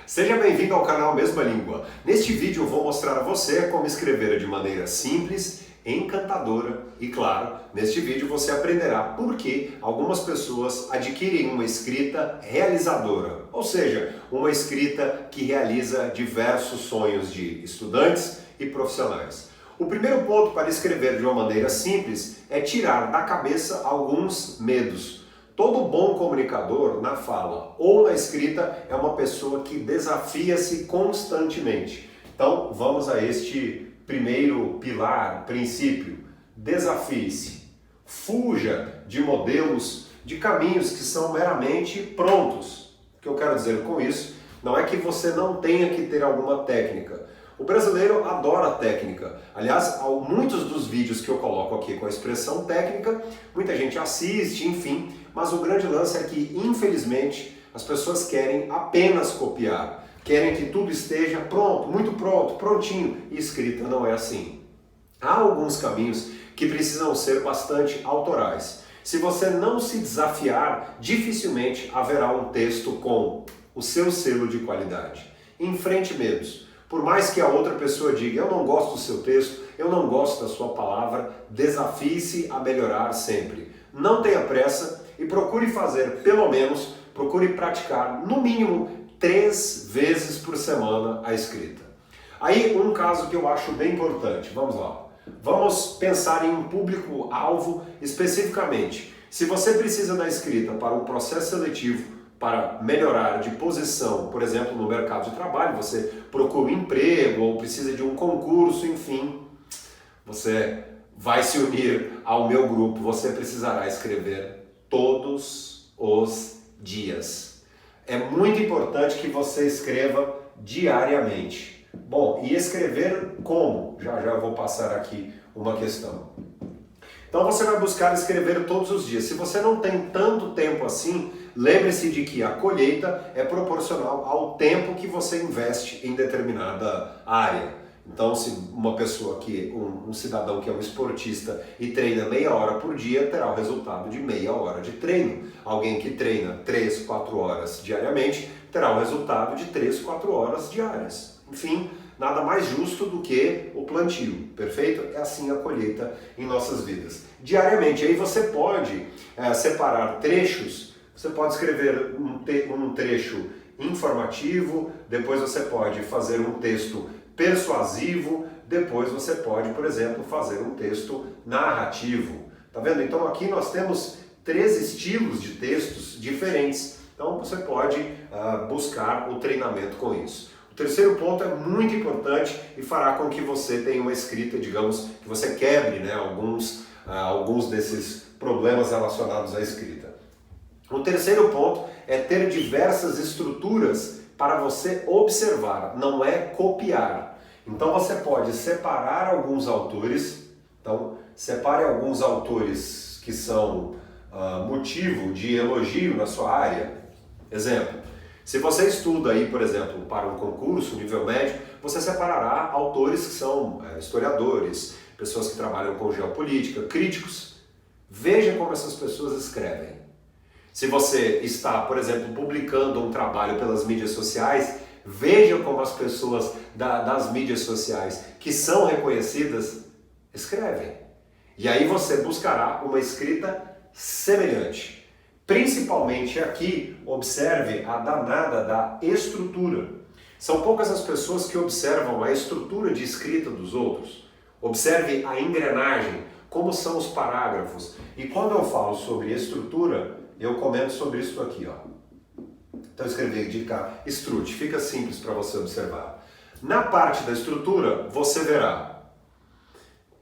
Seja bem-vindo ao canal Mesma Língua. Neste vídeo eu vou mostrar a você como escrever de maneira simples, encantadora e, claro, neste vídeo você aprenderá por que algumas pessoas adquirem uma escrita realizadora, ou seja, uma escrita que realiza diversos sonhos de estudantes e profissionais. O primeiro ponto para escrever de uma maneira simples é tirar da cabeça alguns medos. Todo bom comunicador, na fala ou na escrita, é uma pessoa que desafia-se constantemente. Então, vamos a este primeiro pilar, princípio. Desafie-se. Fuja de modelos, de caminhos que são meramente prontos. O que eu quero dizer com isso não é que você não tenha que ter alguma técnica. O brasileiro adora técnica. Aliás, muitos dos vídeos que eu coloco aqui com a expressão técnica, muita gente assiste, enfim, mas o grande lance é que, infelizmente, as pessoas querem apenas copiar. Querem que tudo esteja pronto, muito pronto, prontinho. E escrita não é assim. Há alguns caminhos que precisam ser bastante autorais. Se você não se desafiar, dificilmente haverá um texto com o seu selo de qualidade. Enfrente medos. Por mais que a outra pessoa diga, eu não gosto do seu texto, eu não gosto da sua palavra, desafie-se a melhorar sempre. Não tenha pressa e procure fazer, pelo menos, procure praticar, no mínimo, 3 vezes por semana a escrita. Aí, um caso que eu acho bem importante, vamos lá. Vamos pensar em um público-alvo especificamente. Se você precisa da escrita para um processo seletivo, para melhorar de posição, por exemplo, no mercado de trabalho, você procura um emprego ou precisa de um concurso, enfim, você vai se unir ao meu grupo, você precisará escrever todos os dias. É muito importante que você escreva diariamente. Bom, e escrever como? Já eu vou passar aqui uma questão. Então você vai buscar escrever todos os dias. Se você não tem tanto tempo assim, lembre-se de que a colheita é proporcional ao tempo que você investe em determinada área. Então, se uma pessoa um cidadão que é um esportista e treina meia hora por dia, terá o resultado de meia hora de treino. Alguém que treina 3, 4 horas diariamente, terá o resultado de 3, 4 horas diárias. Enfim, nada mais justo do que o plantio, perfeito? É assim a colheita em nossas vidas. Diariamente, aí você pode separar trechos, você pode escrever um trecho informativo, depois você pode fazer um texto persuasivo, depois você pode, por exemplo, fazer um texto narrativo. Tá vendo? Então aqui nós temos 3 estilos de textos diferentes. Então você pode buscar o treinamento com isso. O terceiro ponto é muito importante e fará com que você tenha uma escrita, digamos, que você quebre, né, alguns desses problemas relacionados à escrita. O terceiro ponto é ter diversas estruturas para você observar, não é copiar. Então você pode separar alguns autores, então separe alguns autores que são motivo de elogio na sua área. Exemplo. Se você estuda aí, por exemplo, para um concurso, nível médio, você separará autores que são historiadores, pessoas que trabalham com geopolítica, críticos. Veja como essas pessoas escrevem. Se você está, por exemplo, publicando um trabalho pelas mídias sociais, veja como as pessoas das mídias sociais que são reconhecidas escrevem. E aí você buscará uma escrita semelhante. Principalmente aqui, observe a danada da estrutura. São poucas as pessoas que observam a estrutura de escrita dos outros. Observe a engrenagem, como são os parágrafos. E quando eu falo sobre estrutura, eu comento sobre isso aqui, ó. Então eu escrevi de cá, estrute, fica simples para você observar. Na parte da estrutura, você verá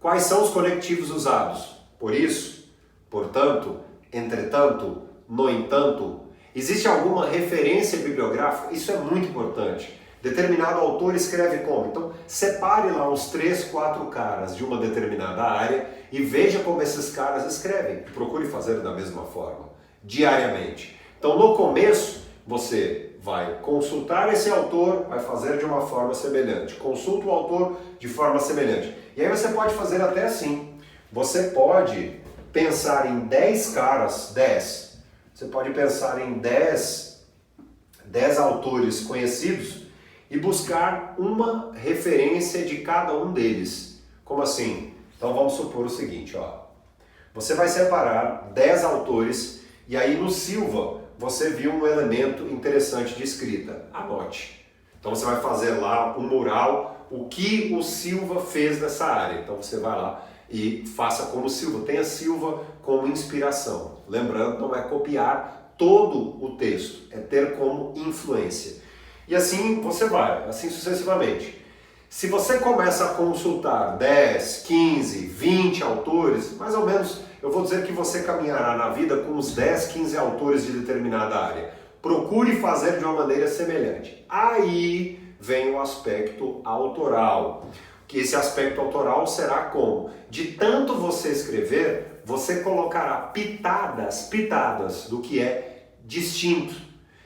quais são os conectivos usados. Por isso, portanto, entretanto, no entanto, existe alguma referência bibliográfica? Isso é muito importante. Determinado autor escreve como? Então, separe lá uns 3, 4 caras de uma determinada área e veja como esses caras escrevem. Procure fazer da mesma forma, diariamente. Então, no começo, você vai consultar esse autor, vai fazer de uma forma semelhante. Consulta o autor de forma semelhante. E aí você pode fazer até assim. Você pode pensar em 10 caras, 10. Você pode pensar em 10 10 autores conhecidos e buscar uma referência de cada um deles. Como assim? Então vamos supor o seguinte, ó. Você vai separar 10 autores e aí no Silva você viu um elemento interessante de escrita. Anote. Então você vai fazer lá um mural, o que o Silva fez nessa área. Então você vai lá e faça como Silva, tenha Silva como inspiração. Lembrando, não é copiar todo o texto, é ter como influência. E assim você vai, assim sucessivamente. Se você começa a consultar 10, 15, 20 autores, mais ou menos, eu vou dizer que você caminhará na vida com uns 10, 15 autores de determinada área. Procure fazer de uma maneira semelhante. Aí vem o aspecto autoral. Que esse aspecto autoral será como? De tanto você escrever, você colocará pitadas do que é distinto.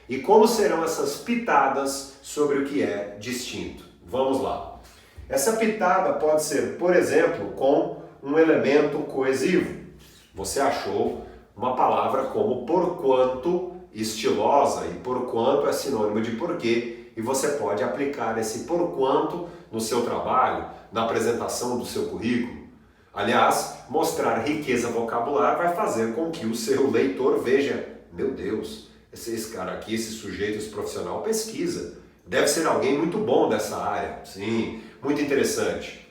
E como serão essas pitadas sobre o que é distinto? Vamos lá. Essa pitada pode ser, por exemplo, com um elemento coesivo. Você achou uma palavra como porquanto estilosa e porquanto é sinônimo de porquê, e você pode aplicar esse porquanto no seu trabalho, na apresentação do seu currículo. Aliás, mostrar riqueza vocabular vai fazer com que o seu leitor veja, meu Deus, esse cara aqui, esse sujeito, esse profissional pesquisa. Deve ser alguém muito bom dessa área. Sim, muito interessante.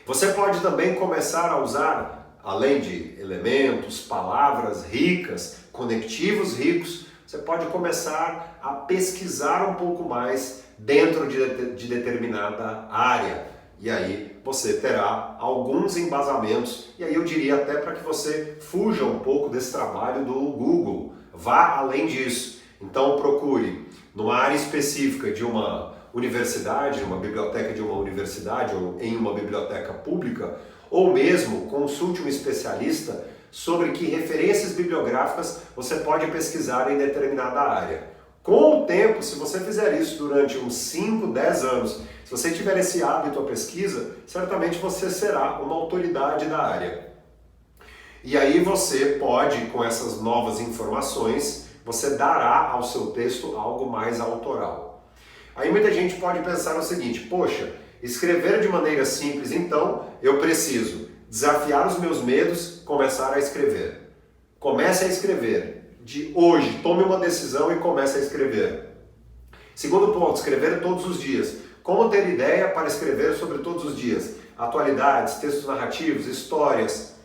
Você pode também começar a usar, além de elementos, palavras ricas, conectivos ricos, você pode começar a pesquisar um pouco mais dentro de determinada área. E aí você terá alguns embasamentos, e aí eu diria até para que você fuja um pouco desse trabalho do Google. Vá além disso. Então procure numa área específica de uma universidade, uma biblioteca de uma universidade ou em uma biblioteca pública, ou mesmo consulte um especialista sobre que referências bibliográficas você pode pesquisar em determinada área. Com o tempo, se você fizer isso durante uns 5, 10 anos, se você tiver esse hábito à pesquisa, certamente você será uma autoridade da área. E aí você pode, com essas novas informações, você dará ao seu texto algo mais autoral. Aí muita gente pode pensar o seguinte, poxa, escrever de maneira simples, então eu preciso desafiar os meus medos, começar a escrever. Comece a escrever. De hoje, tome uma decisão e comece a escrever. Segundo ponto, escrever todos os dias. Como ter ideia para escrever sobre todos os dias? Atualidades, textos narrativos, histórias.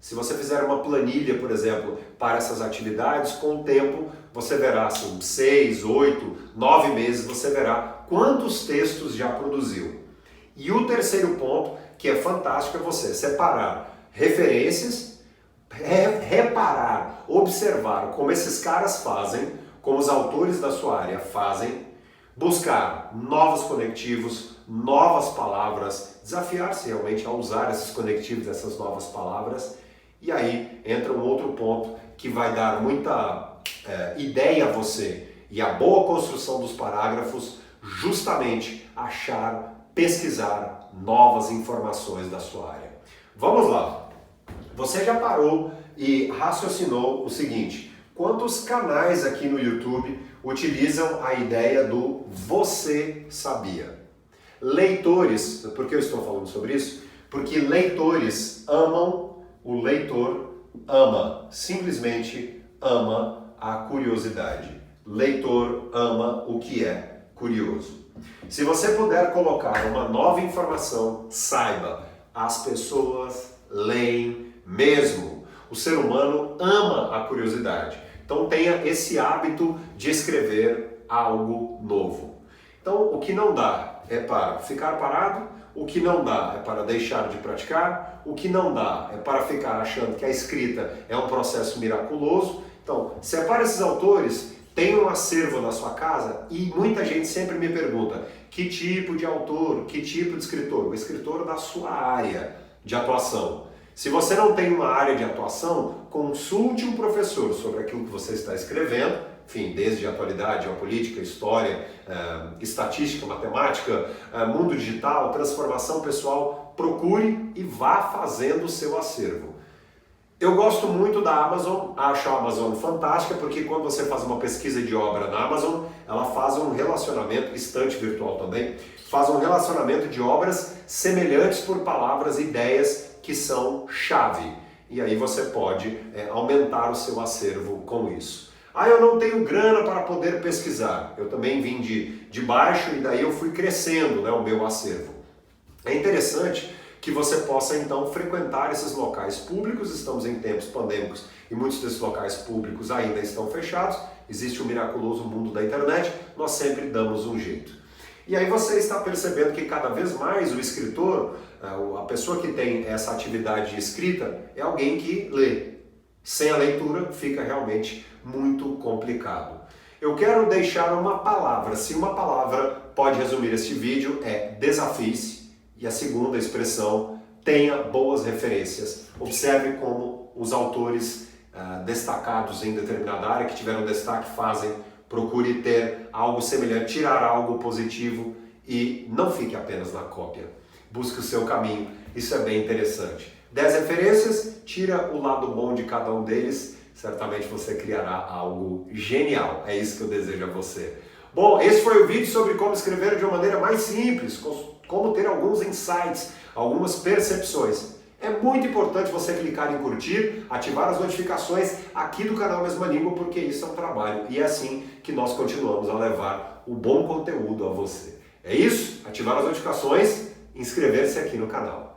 Se você fizer uma planilha, por exemplo, para essas atividades, com o tempo você verá, assim, 6, 8, 9 meses, você verá quantos textos já produziu. E o terceiro ponto, que é fantástico, é você separar referências, reparar, observar como esses caras fazem, como os autores da sua área fazem, buscar novos conectivos, novas palavras, desafiar-se realmente a usar esses conectivos, essas novas palavras. E aí entra um outro ponto que vai dar muita ideia a você e a boa construção dos parágrafos, justamente achar, pesquisar novas informações da sua área. Vamos lá. Você já parou e raciocinou o seguinte, quantos canais aqui no YouTube utilizam a ideia do você sabia? Leitores, por que eu estou falando sobre isso? Porque leitores amam, o leitor ama, simplesmente ama a curiosidade. Leitor ama o que é curioso. Se você puder colocar uma nova informação, saiba, as pessoas leem mesmo. O ser humano ama a curiosidade. Então tenha esse hábito de escrever algo novo. Então o que não dá é para ficar parado, o que não dá é para deixar de praticar, o que não dá é para ficar achando que a escrita é um processo miraculoso. Então, separe esses autores, tenha um acervo na sua casa e muita gente sempre me pergunta que tipo de autor, que tipo de escritor? O escritor da sua área de atuação. Se você não tem uma área de atuação, consulte um professor sobre aquilo que você está escrevendo, enfim, desde atualidade, geopolítica, história, estatística, matemática, mundo digital, transformação pessoal, procure e vá fazendo o seu acervo. Eu gosto muito da Amazon, acho a Amazon fantástica, porque quando você faz uma pesquisa de obra na Amazon, ela faz um relacionamento, estante virtual também, faz um relacionamento de obras semelhantes por palavras e ideias que são chave. E aí você pode aumentar o seu acervo com isso. Ah, eu não tenho grana para poder pesquisar. Eu também vim de baixo e daí eu fui crescendo, né, o meu acervo. É interessante que você possa então frequentar esses locais públicos. Estamos em tempos pandêmicos e muitos desses locais públicos ainda estão fechados. Existe o miraculoso mundo da internet, nós sempre damos um jeito. E aí você está percebendo que cada vez mais o escritor, a pessoa que tem essa atividade de escrita, é alguém que lê. Sem a leitura fica realmente muito complicado. Eu quero deixar uma palavra, se uma palavra pode resumir este vídeo, é desafie-se. E a segunda expressão, tenha boas referências. Observe como os autores destacados em determinada área, que tiveram destaque, fazem. Procure ter algo semelhante, tirar algo positivo e não fique apenas na cópia. Busque o seu caminho, isso é bem interessante. 10 referências, tira o lado bom de cada um deles, certamente você criará algo genial. É isso que eu desejo a você. Bom, esse foi o vídeo sobre como escrever de uma maneira mais simples, como ter alguns insights, algumas percepções. É muito importante você clicar em curtir, ativar as notificações aqui do canal Mesma Língua, porque isso é um trabalho e é assim que nós continuamos a levar o bom conteúdo a você. É isso? Ativar as notificações, inscrever-se aqui no canal.